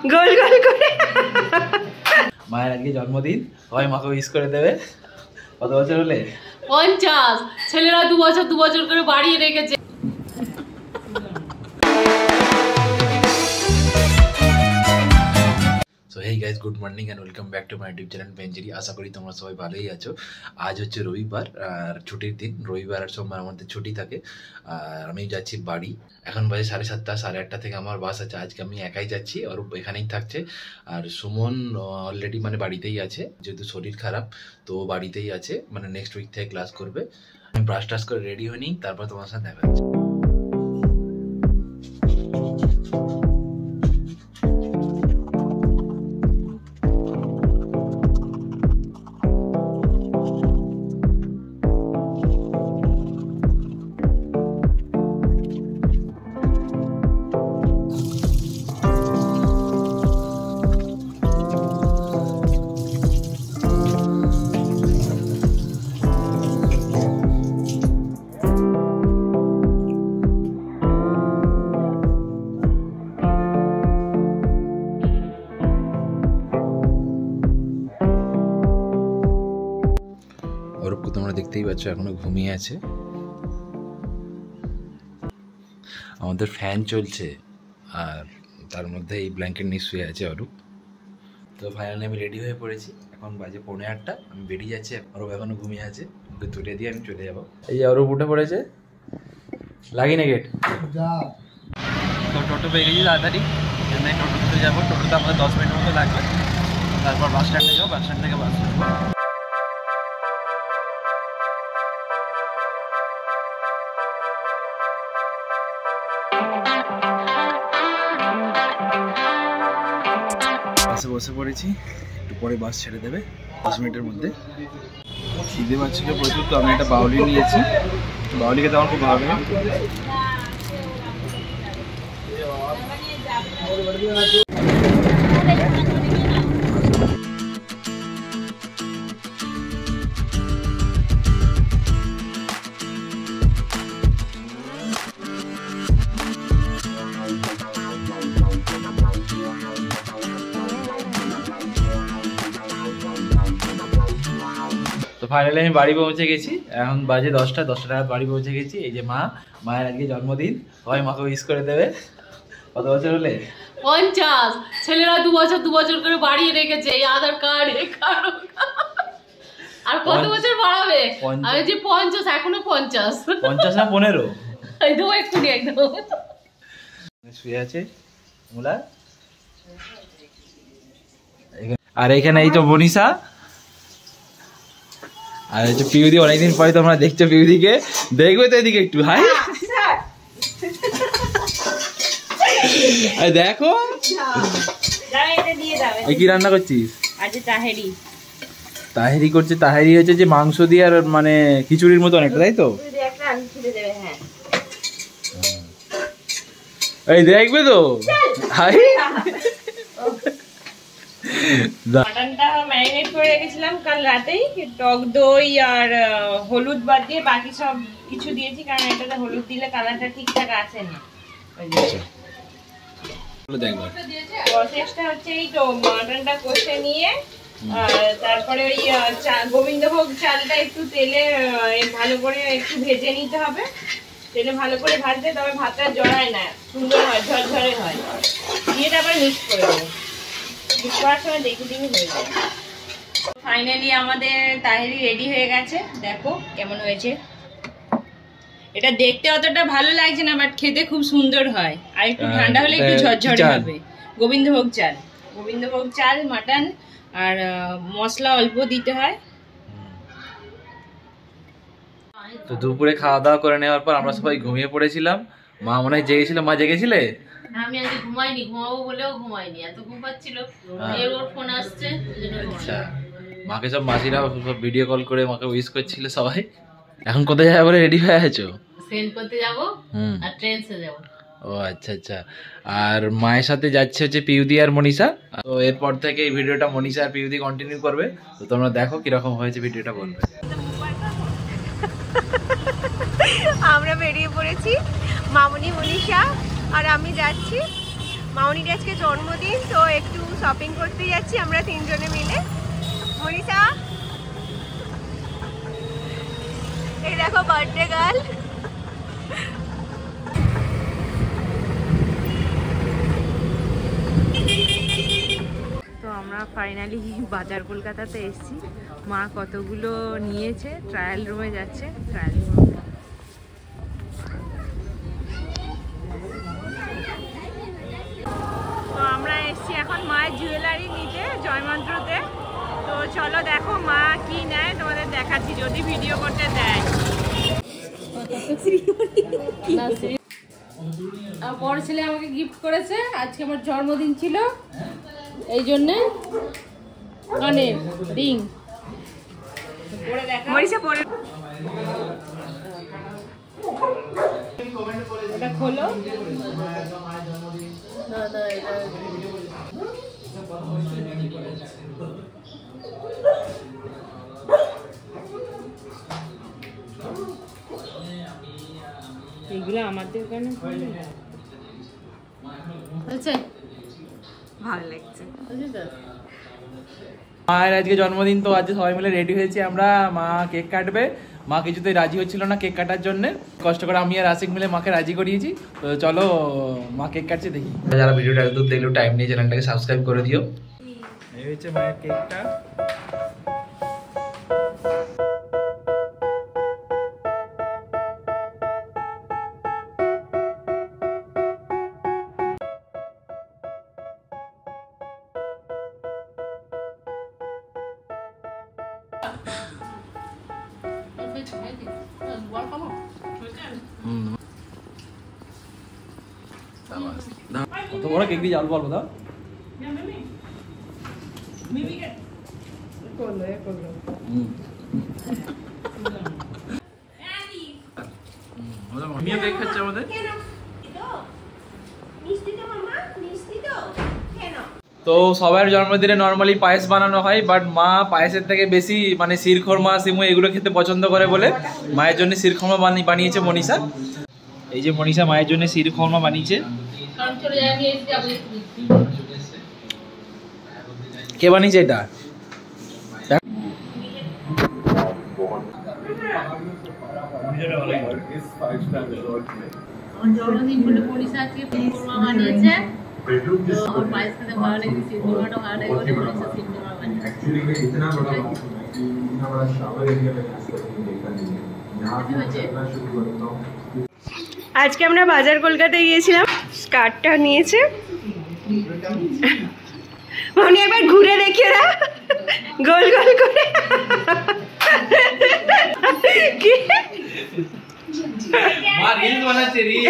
গোল গোল করে। মায়ের আজকে জন্মদিন, সবাই মাকে উইশ করে দেবে। কত বছর হলে? 50। ছেলেরা 2 বছর করে বাড়িয়ে রেখেছে। So hey guys, good morning and welcome back to my YouTube channel পেঞ্জেরি। আশা করি তোমরা সবাই ভালোই আছো। আজ হচ্ছে রবিবার আর ছুটির দিন। রবিবার আর সোমবার আমাদের ছুটি থাকে। আর আমি যাচ্ছি বাড়ি। এখন বাজে 7:30, 8:30 থেকে আমার বাস আছে। আজকে আমি একাই যাচ্ছি, আর এখানেই থাকছে। আর সুমন অলরেডি মানে বাড়িতেই আছে, যেহেতু শরীর খারাপ তো বাড়িতেই আছে, মানে নেক্সট উইক থেকে ক্লাস করবে। আমি ব্রাশ টাশ করে রেডি হয়ে নিই, তারপর তোমার সাথে দেখা হচ্ছে। অরূপকে তোমরা দেখতেই পাচ্ছ, এখনো ঘুমিয়ে আছে। আমাদের ফ্যান চলছে আর তার মধ্যে এই ব্ল্যাঙ্কেট নিয়ে শুয়ে আছে অরূপ। তো ফাইনালি আমি রেডি হয়ে পড়েছি। এখন বাজে 8:45, আমি বেরিয়ে যাচ্ছি। অরূপ এখনো ঘুমিয়ে আছে, ওকে তুলে দিয়ে আমি চলে যাবো। এই যে অরূপ উঠে পড়েছে, লাগি না গেট। তো টোটো পেয়ে গেছি তাড়াতাড়ি, এখানে টোটোতে যাবো। টোটোতে আমাদের 10 মিনিট মতো লাগবে, তারপর বাস স্ট্যান্ডে যাবো। বাস স্ট্যান্ড থেকে বাস ধরবো। বাসে বসে পড়েছি, একটু পরে বাস ছেড়ে দেবে 10 মিনিটের মধ্যে। খিদে পাচ্ছিল প্রচুর, তো আমি একটা বাউলি নিয়েছি। বাউলি খেতে আমার খুব ভালো লাগে। তো ফাইনালি আমি বাড়ি পৌঁছে গেছি। এখন বাজে 10টা নাগাদ বাড়ি পৌঁছে গেছি। এই যে মায়ের আজকে জন্মদিন, সবাই মাকে উইশ করে দেবে। কত বছর হলে? 50। ছেলেরা 2 বছর করে বাড়িয়ে রেখেছে। এই আধার কার্ড আর কত বছর বাড়াবে? আমি যে 50, এখনো 50 না 15? একদম এক্ষুনি একদম শুয়ে আছে মুলা। আর এখানে এই তো মনীষা, আর হচ্ছে পিউদি। অনেকদিন পরে তোমরা দেখছো পিউদিকে, দেখবে তো এদিকে একটু। হাই দেখো, কি রান্না করছিস? তাহেরি করছে। তাহেরি হচ্ছে যে মাংস দিয়ে আর মানে খিচুড়ির মতো অনেকটা, তাই তো? এই দেখবে তো। হাই মাটনটা ম্যারিনেট করে রেখেছিলাম কাল রাতেই, টক দই আর হলুদ বাদ দিয়ে বাকি সব কিছু দিয়েছি, কারণ এটাতে হলুদ দিলে কালারটা ঠিকঠাক আসে না। প্রসেসটা হচ্ছে এই তো, মাটনটা কষে নিয়ে তারপরে ওই গোবিন্দভোগ চালটা একটু তেলে ভালো করে একটু ভেজে নিতে হবে। তেলে ভালো করে ভাজতে, তবে ভাতটা জড়ায় না, সুন্দর হয়, ঝরঝরে হয়। দিয়ে তারপরে মিক্স করে দেবো। ফাইনালি আমাদের তাহেরি রেডি হয়ে গেছে। দেখো কেমন হয়েছে। এটা দেখতে অতটা ভালো লাগছে না, বাট খেতে খুব সুন্দর হয়। আর একটু ঠান্ডা হলে একটু ঝরঝরে হবে। গোবিন্দভোগ চাল, মাটন আর মশলা অল্প দিতে হয়। তো দুপুরে খাওয়া দাওয়া করে নেওয়ার পর আমরা সবাই ঘুমিয়ে পড়েছিলাম। মা মনে হয় জেগেছিল। মা জেগেছিলে? আমি আজকে ঘুমাইনি, ঘুমাবো বলেও ঘুমাইনি, এত ঘুম পাচ্ছিল। ওর ফোন আসছে। আচ্ছা, মাকে সব মাসিরা সব ভিডিও কল করে মাকে উইশ করছিল সবাই। এখন কোথায় যাবে বলে রেডি হয়ে আছো? ট্রেন করতে যাবো আর ট্রেনসে যাবো। ও আচ্ছা আচ্ছা। আর মায়ের সাথে যাচ্ছে হচ্ছে পিউদি আর মনীষা। তো এরপর থেকে এই ভিডিওটা মনীষা আর পিউদি কন্টিনিউ করবে। তো তোমরা দেখো কিরকম হয়েছে ভিডিওটা, বলবে। আমরা বেরিয়ে পড়েছি, মামনি, মনীষা আর আমি যাচ্ছি মাউনির আজকে জন্মদিন, তো একটু শপিং করতে যাচ্ছি আমরা তিনজনে মিলে। মনীষা, এই দেখো বার্থডে গার্ল। তো আমরা ফাইনালি বাজার কলকাতাতে এসেছি। মা কতগুলো নিয়েছে, ট্রায়াল রুমে যাচ্ছে, ট্রায়াল রুমে। তো আমরা এসেছি এখন মায়ের জুয়েলারি নিতে জয়মন্ত্রতে। তো চলো দেখো মা কি নেয়, তোমাদের দেখাচ্ছি যদি ভিডিও করতে দেয়। বড় ছেলে আমাকে গিফট করেছে, আজকে আমার জন্মদিন ছিল, এই জন্যে কানের রিং। মনীষা পরে এটা খোলো। এগুলো আমাদের কেন হয়েছে? ভালো লাগছে। মায়ের আজকে জন্মদিন, তো আজকে সবাই মিলে রেডি হয়েছি আমরা। মা কেক কাটবে, মা কিছুতেই রাজি হচ্ছিল না কেক কাটার জন্য। কষ্ট করে আমি আর আশিক মিলে মাকে রাজি করিয়েছি। তো চলো মা কেক কাটছে, দেখি। যারা ভিডিওটা এত দেখলো, টাইম নিয়ে চ্যানেলটাকে সাবস্ক্রাইব করে দিও। এই হচ্ছে মায়ের কেকটা। কত বড় কেক দিয়ে অল্প অল্প দাও। আমিও কেক খাচ্ছি আমাদের। তো সবার জন্মদিনে নর্মালি পায়েস বানানো হয়, বাট মা পায়েসের থেকে বেশি মানে শিরখোরমা, সিমু এগুলো খেতে পছন্দ করে বলে মায়ের জন্য শিরখোরমা বানিয়েছে মনীষা। এই যে মনীষা মায়ের জন্য শিরখোরমা বানিয়েছে। কে বানিয়েছে এটা? জন্মদিন বলে মনীষা আজকে শিরখোরমা বানিয়েছে। আমার পায়েস খেতে ভালো লেগেছে, শিরখোরমাটা ভালো লেগে বলে মনীষা শিরখোরমা বানিয়েছে। আজকে আমরা বাজার কলকাতায় গিয়েছিলাম, স্কার্টটা নিয়েছে মনি, একবার ঘুরে দেখে না গোল গোল করে। মা রিল বানাচ্ছে, রিল।